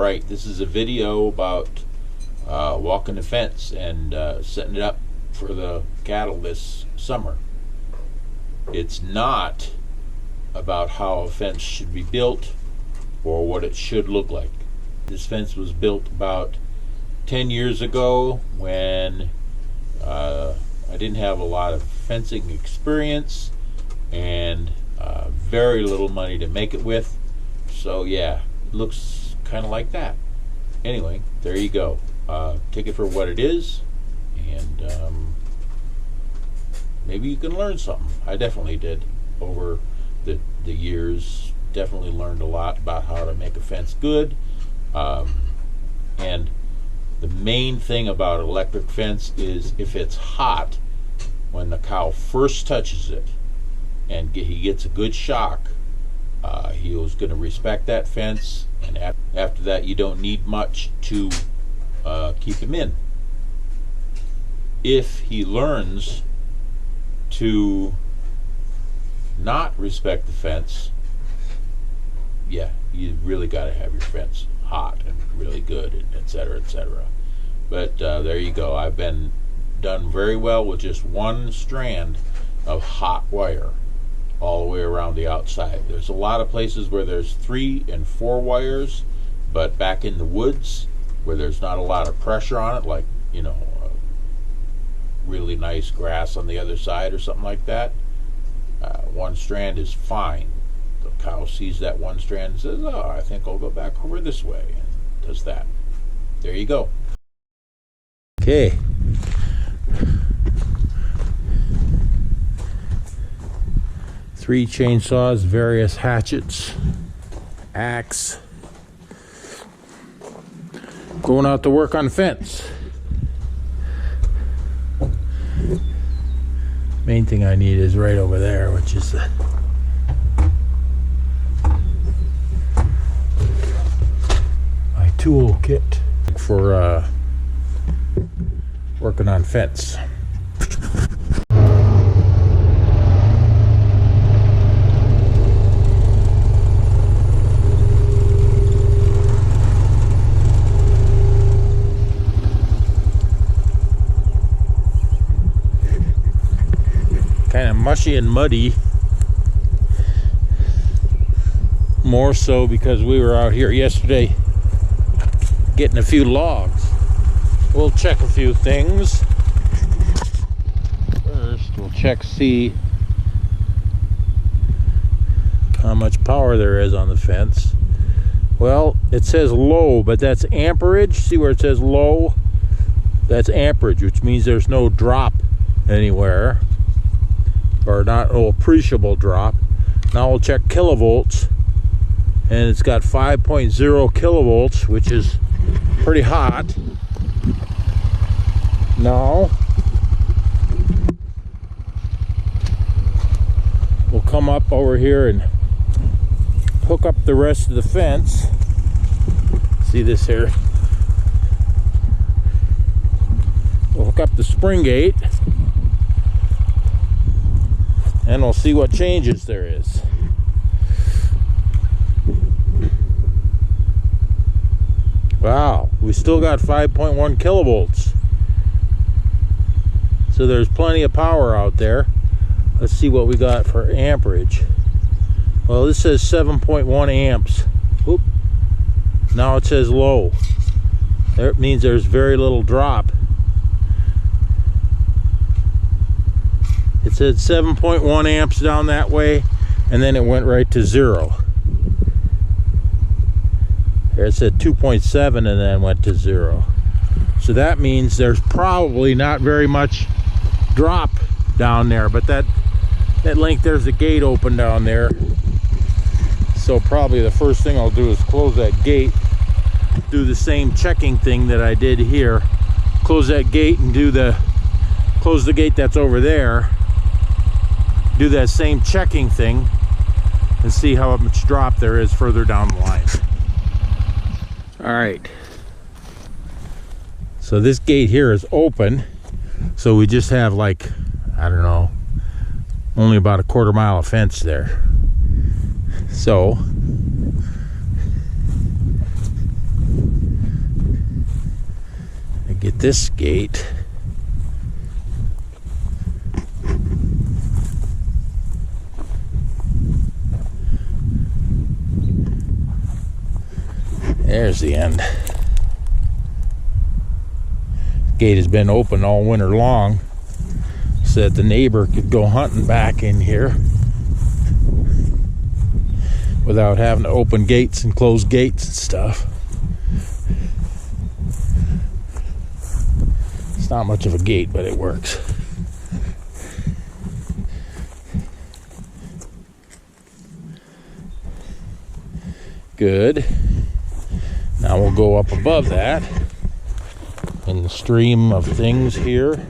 Alright, this is a video about walking the fence and setting it up for the cattle this summer. It's not about how a fence should be built or what it should look like. This fence was built about 10 years ago when I didn't have a lot of fencing experience and very little money to make it with. So yeah, it looks kind of like that. Anyway, there you go. Take it for what it is, and maybe you can learn something. I definitely did over the years. Definitely learned a lot about how to make a fence good. And the main thing about electric fence is if it's hot when the cow first touches it and he gets a good shock, he was going to respect that fence, and after that you don't need much to keep him in. If he learns to not respect the fence, yeah, you really got to have your fence hot and really good, and etc., etc. But there you go. I've been done very well with just one strand of hot wire all the way around the outside. There's a lot of places where there's 3 and 4 wires, but back in the woods where there's not a lot of pressure on it, like, you know, really nice grass on the other side or something like that, one strand is fine. The cow sees that one strand and says, oh, I think I'll go back over this way, and does that. There you go. Okay. Three chainsaws, various hatchets, axe. Going out to work on the fence. Main thing I need is right over there, which is the my tool kit for working on fence. Kind of mushy and muddy, more so because we were out here yesterday getting a few logs. We'll check a few things. First, we'll check, see how much power there is on the fence. Well, it says low, but that's amperage. See where it says low? That's amperage, which means there's no drop anywhere, or not an appreciable drop. Now we'll check kilovolts, and it's got 5.0 kilovolts, which is pretty hot. Now we'll come up over here and hook up the rest of the fence. See this here? We'll hook up the spring gate, and we'll see what changes there is. Wow, we still got 5.1 kilovolts. So there's plenty of power out there. Let's see what we got for amperage. Well, this says 7.1 amps. Oop. Now it says low. That means there's very little drop. It said 7.1 amps down that way, and then it went right to 0. There it said 2.7 and then went to 0. So that means there's probably not very much drop down there, but that link, there's a gate open down there. So probably the first thing I'll do is close that gate, do the same checking thing that I did here. Close that gate and close the gate that's over there. Do that same checking thing and see how much drop there is further down the line. All right, so this gate here is open, so we just have, like, I don't know, only about a quarter mile of fence there. So Get this gate. There's the end. Gate has been open all winter long so that the neighbor could go hunting back in here without having to open gates and close gates and stuff. It's not much of a gate, but it works. Good. Now we'll go up above that in the stream of things here.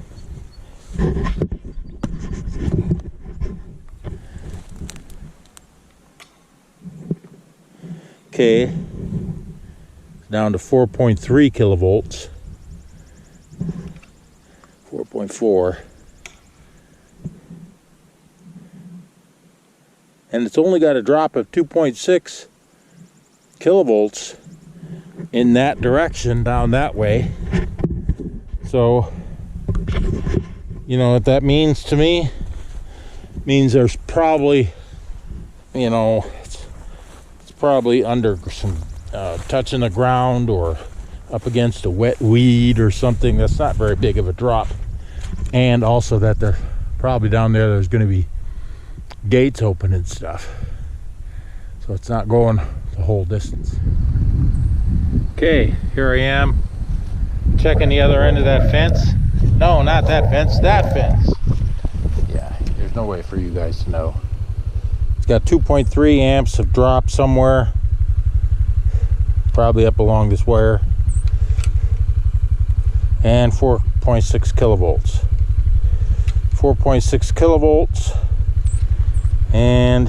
Okay, down to 4.3 kilovolts. 4.4. And it's only got a drop of 2.6 kilovolts in that direction down that way. So, you know what that means to me? It means there's probably, you know, it's probably under some touching the ground or up against a wet weed or something. That's not very big of a drop. And also that they're probably down there, there's going to be gates open and stuff. So it's not going the whole distance. Okay, here I am checking the other end of that fence. No, not that fence, that fence. Yeah, there's no way for you guys to know. It's got 2.3 amps of drop somewhere, probably up along this wire, and 4.6 kilovolts. 4.6 kilovolts and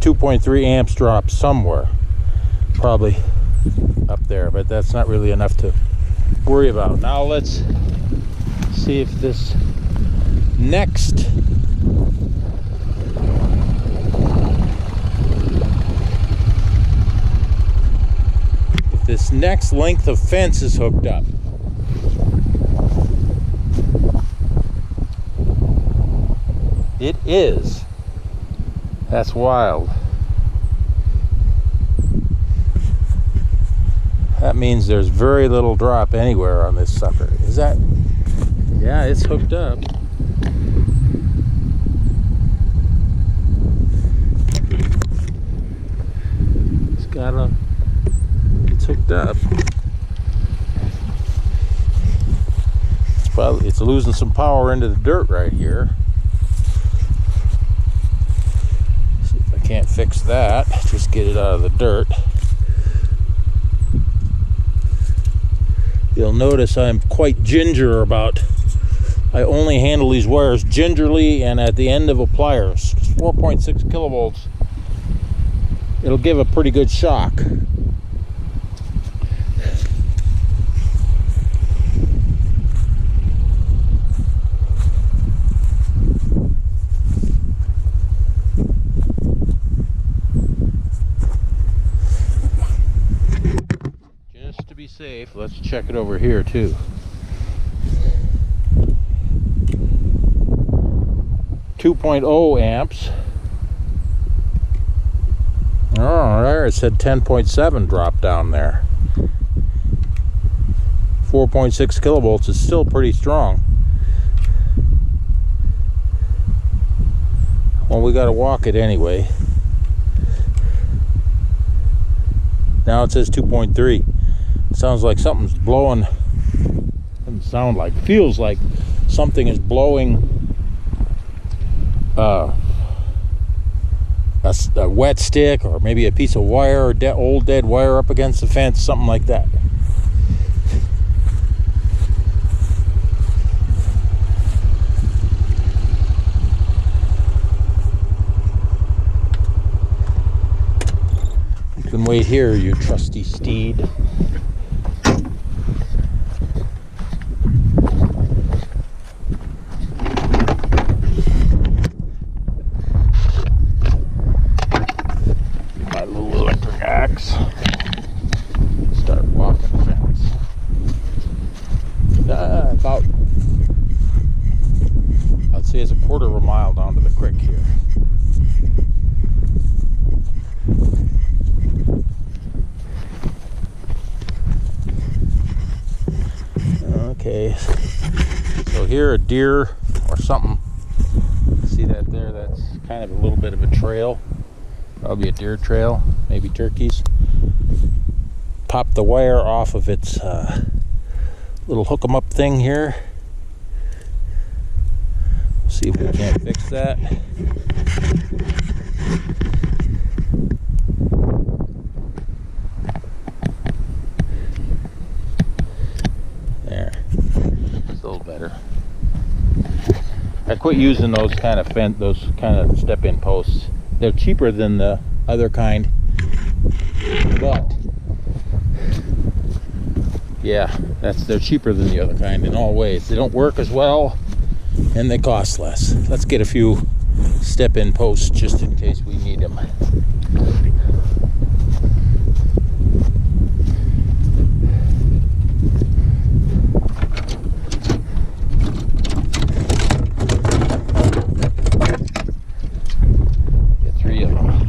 2.3 amps drop somewhere, probably up there, but that's not really enough to worry about. Now let's see if this next length of fence is hooked up. It is. That's wild. That means there's very little drop anywhere on this sucker. Is that? Yeah, it's hooked up. It's hooked up. It's losing some power into the dirt right here. See if I can't fix that. Just get it out of the dirt. You'll notice I'm quite ginger about, I only handle these wires gingerly and at the end of a pliers. 4.6 kilovolts. It'll give a pretty good shock. Just to be safe, let's check it over here too. .0 amps. Oh, there it said 10.7 drop down there. 4.6 kilovolts is still pretty strong. Well, we got to walk it anyway. Now it says 2.3. Sounds like something's blowing. Doesn't sound like. Feels like something is blowing a wet stick or maybe a piece of wire or old dead wire up against the fence, something like that. You can wait here, you trusty steed. Start walking the fence. Okay, so here a deer or something. See that there? That's kind of a little bit of a trail. Probably a deer trail, maybe turkeys. Pop the wire off of its little hook 'em up thing here. See if we can't fix that. There, it's a little better. I quit using those kind of step-in posts. They're cheaper than the other kind, but yeah, they're cheaper than the other kind in all ways. They don't work as well, and they cost less. Let's get a few step-in posts just in case we need them. Get 3 of them.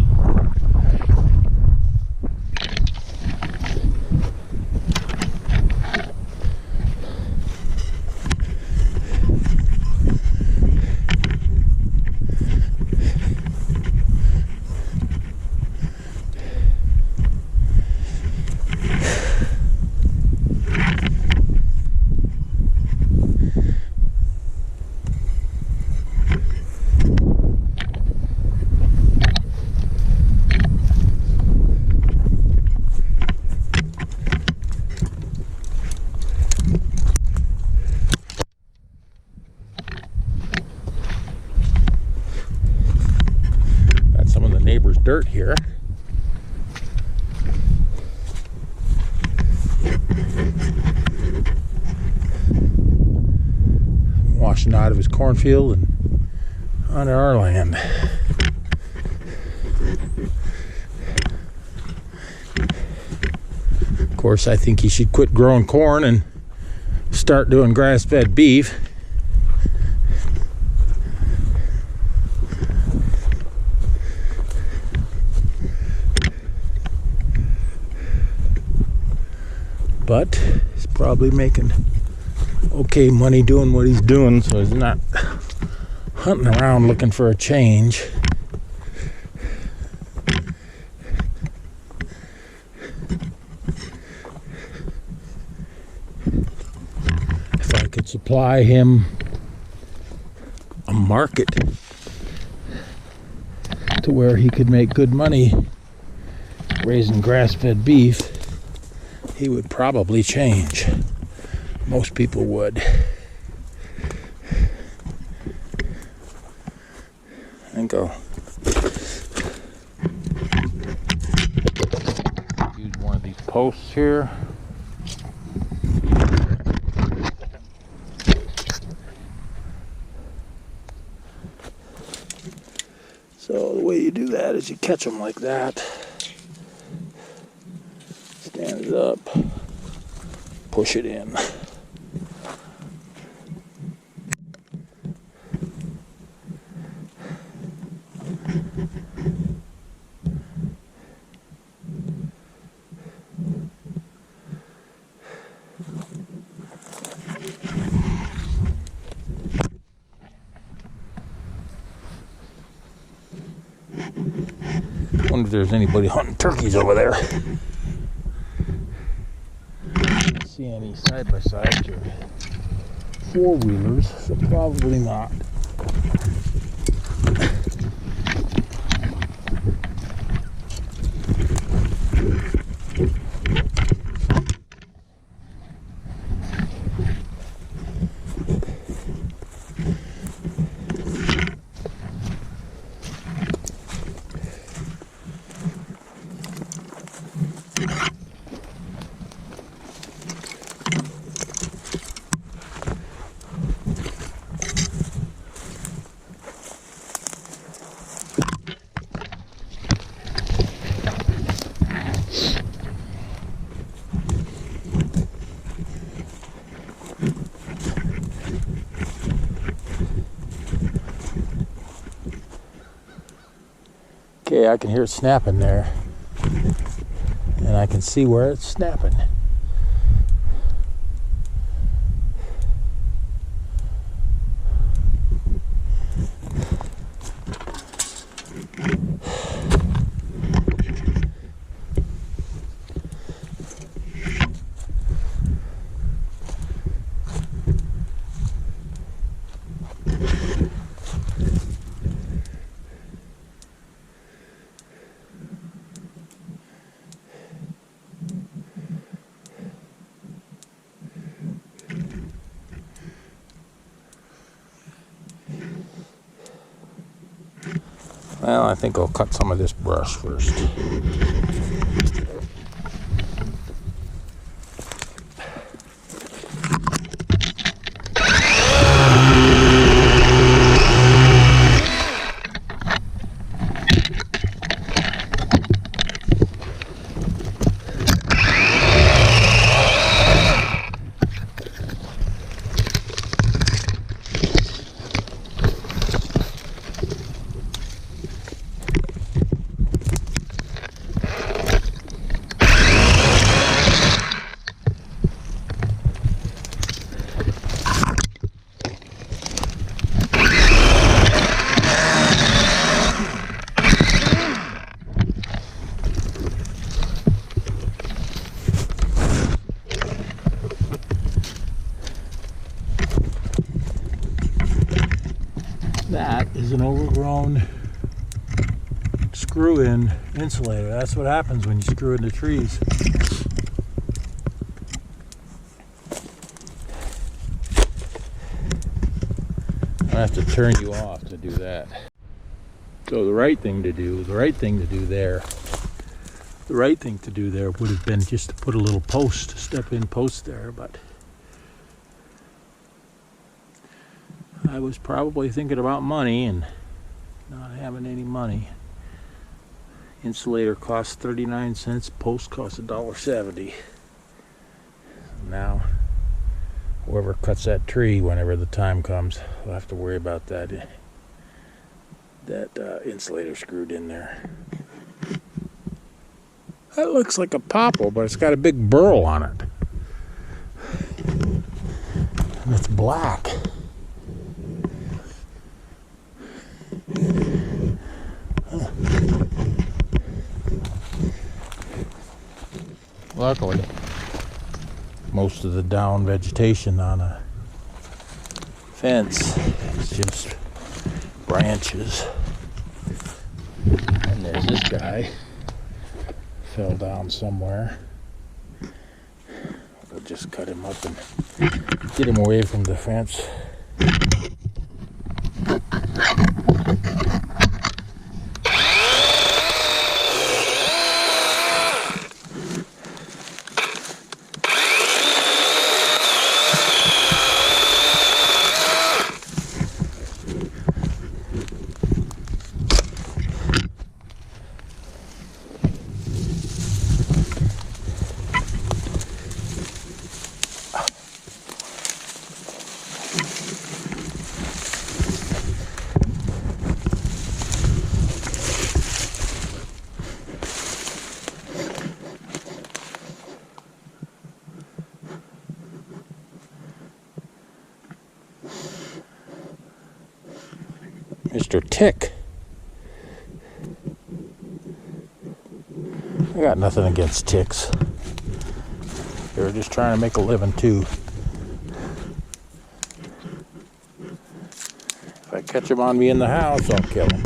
Neighbor's dirt here. Washing out of his cornfield and onto our land. Of course, I think he should quit growing corn and start doing grass-fed beef. But he's probably making okay money doing what he's doing, so he's not hunting around looking for a change. If I could supply him a market to where he could make good money raising grass-fed beef, he would probably change. Most people would. I think I'll use one of these posts here. So the way you do that is you catch them like that. Stand it up, push it in. Wonder if there's anybody hunting turkeys over there. See any side-by-sides or four-wheelers, so probably not. Okay, I can hear it snapping there, and I can see where it's snapping. Well, I think I'll cut some of this brush first. That is an overgrown screw-in insulator. That's what happens when you screw into trees. I have to turn you off to do that. So the right thing to do there would have been just to put a little post, step-in post there, but I was probably thinking about money and not having any money. Insulator costs 39 cents, post costs $1.70. Now, whoever cuts that tree, whenever the time comes, will have to worry about that insulator screwed in there. That looks like a popple, but it's got a big burl on it. And it's black. Luckily, most of the down vegetation on a fence is just branches. And there's this guy, fell down somewhere. We'll just cut him up and get him away from the fence. Mr. Tick. I got nothing against ticks. They're just trying to make a living too. If I catch them on me in the house, I'll kill them.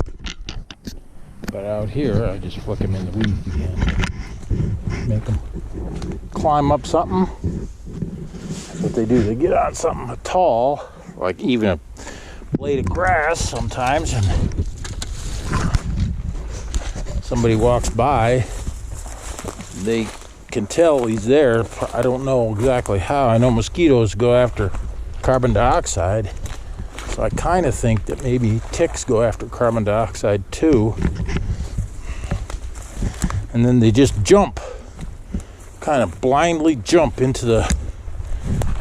But out here, I just flick them in the weeds again. Make them climb up something. That's what they do. They get on something tall, like even a blade of grass sometimes, and somebody walks by, they can tell he's there. I don't know exactly how. I know mosquitoes go after carbon dioxide, so I kind of think that maybe ticks go after carbon dioxide too, and then they just jump, kind of blindly jump into the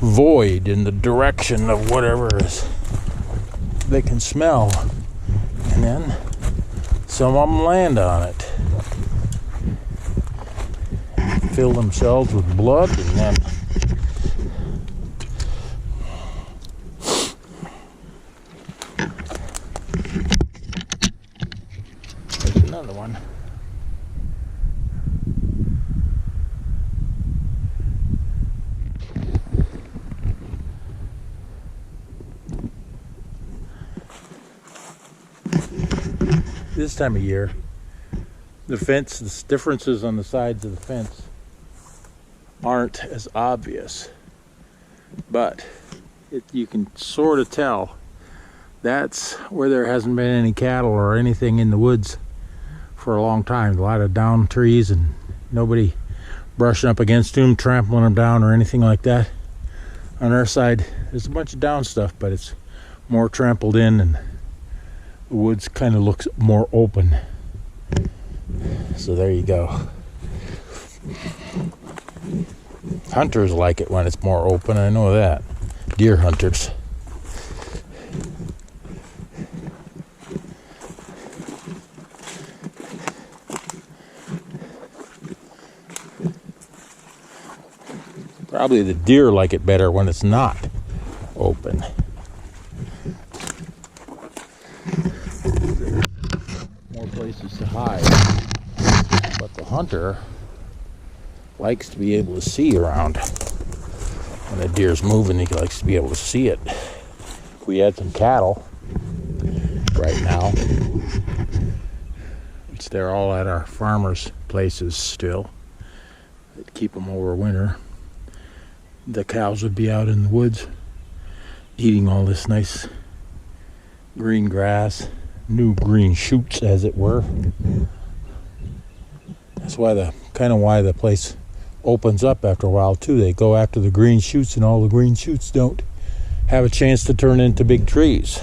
void in the direction of whatever is they can smell, and then some of them land on it, fill themselves with blood, and then there's another one. This time of year, the differences on the sides of the fence aren't as obvious, but you can sort of tell That's where there hasn't been any cattle or anything in the woods for a long time. A lot of down trees and nobody brushing up against them, trampling them down or anything like that. On our side, there's a bunch of down stuff, but it's more trampled in and the woods kind of looks more open. So there you go. Hunters like it when it's more open, I know that. Deer hunters. Probably the deer like it better when it's not open. More places to hide. But the hunter likes to be able to see around. When a deer's moving, he likes to be able to see it. If we had some cattle right now, which they're all at our farmers' places still, they'd keep them over winter. The cows would be out in the woods eating all this nice green grass, new green shoots as it were. That's why why the place opens up after a while too. They go after the green shoots and all the green shoots don't have a chance to turn into big trees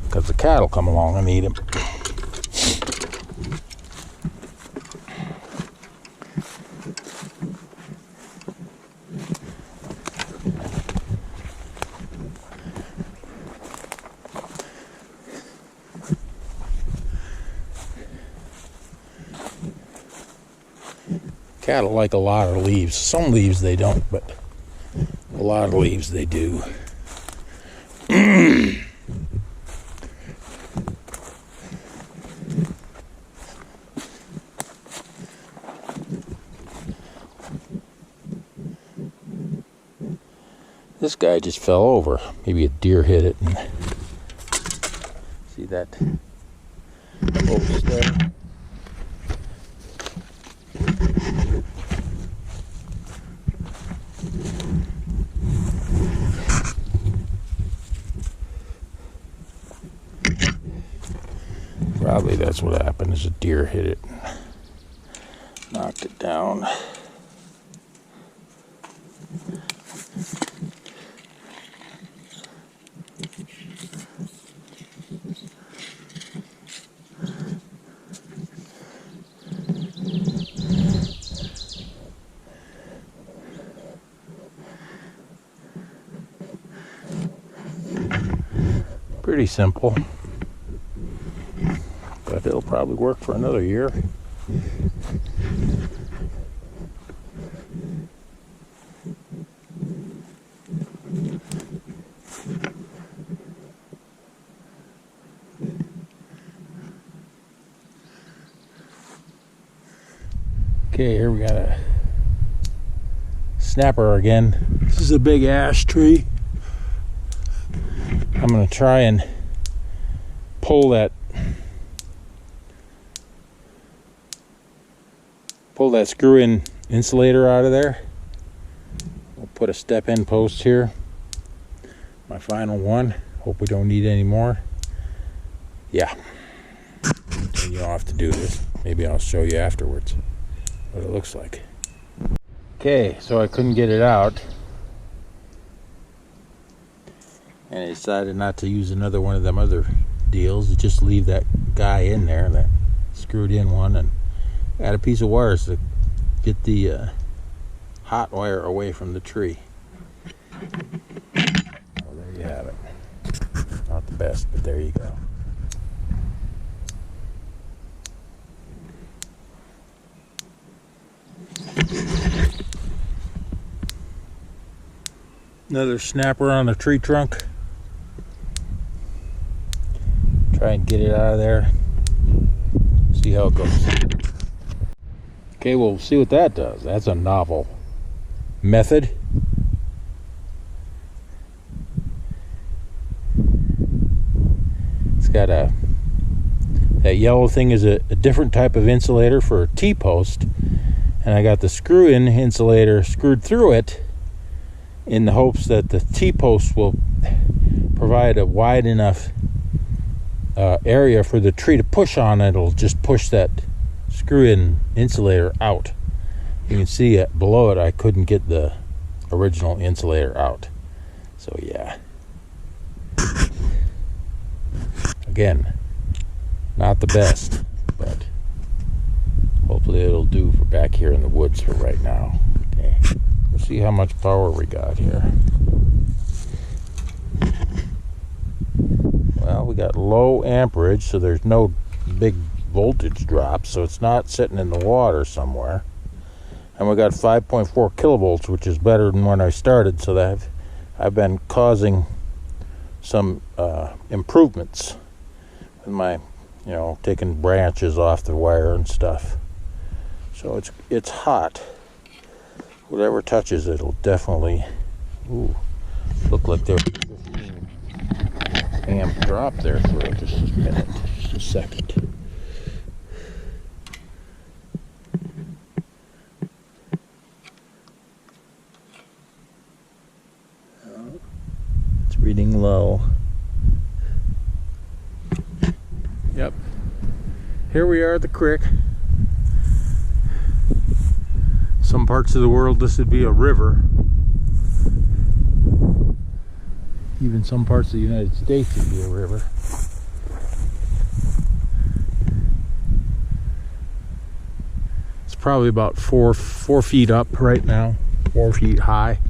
because the cattle come along and eat them. Cattle like a lot of leaves. Some leaves they don't, but a lot of leaves they do. This guy just fell over. Maybe a deer hit it. And see that post there? Probably that's what happened, is a deer hit it and knocked it down. Pretty simple. But it'll probably work for another year. Okay, here we got a snapper again. This is a big ash tree. I'm going to try and pull that screw-in insulator out of there. We'll put a step-in post here. My final one. Hope we don't need any more. Yeah. And you don't have to do this. Maybe I'll show you afterwards what it looks like. Okay, so I couldn't get it out. And I decided not to use another one of them other deals. Just leave that guy in there, that screwed in one, and add a piece of wires to get the hot wire away from the tree. Well, there you have it. Not the best, but there you go. Another snapper on the tree trunk. Try and get it out of there. See how it goes. Okay, we'll see what that does. That's a novel method. It's got that yellow thing is a different type of insulator for a T-post. And I got the screw-in insulator screwed through it in the hopes that the T-post will provide a wide enough area for the tree to push on, it'll just push that screw-in insulator out. You can see it below it. I couldn't get the original insulator out. So yeah. Again, not the best, but hopefully it'll do for back here in the woods for right now. Okay, let's see how much power we got here. Well, we got low amperage, so there's no big voltage drop, so it's not sitting in the water somewhere. And we got 5.4 kilovolts, which is better than when I started, so that I've been causing some improvements with my, taking branches off the wire and stuff. So it's hot. Whatever touches it'll definitely look like there's a 15 amp drop there for just a minute, just a second. It's reading low. Yep. Here we are at the creek. Some parts of the world this would be a river. Even some parts of the United States would be a river. It's probably about four feet up right now, 4 feet high.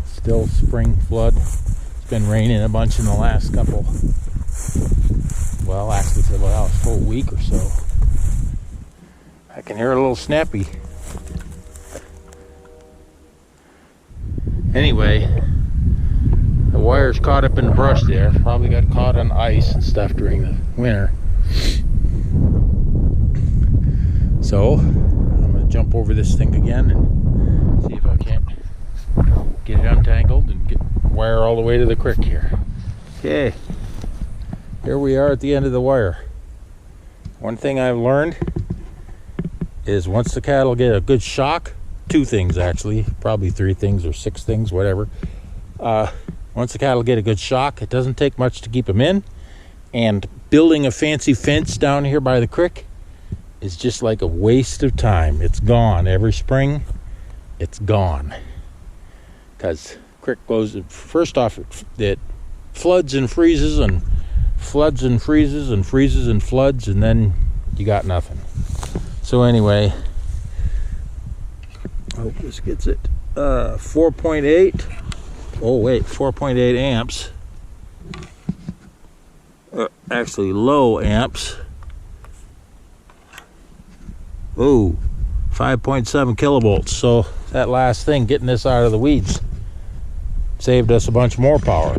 Still spring flood. It's been raining a bunch in the last couple, well, actually for the last full week or so. I can hear a little snappy. Anyway, the wire's caught up in the brush there. Probably got caught on ice and stuff during the winter. So I'm gonna jump over this thing again and see if I can't get it untangled and get wire all the way to the creek here. Okay, here we are at the end of the wire. One thing I've learned is once the cattle get a good shock, 2 things actually, probably 3 things or 6 things, whatever. Once the cattle get a good shock, it doesn't take much to keep them in. And building a fancy fence down here by the creek is just like a waste of time. It's gone. Every spring, it's gone. Because creek goes, first off, it floods and freezes and floods and freezes and freezes and floods, and then you got nothing. So anyway, I hope this gets it. 4.8. Oh wait, 4.8 amps. Actually low amps. Oh, 5.7 kilovolts. So that last thing, getting this out of the weeds, saved us a bunch more power.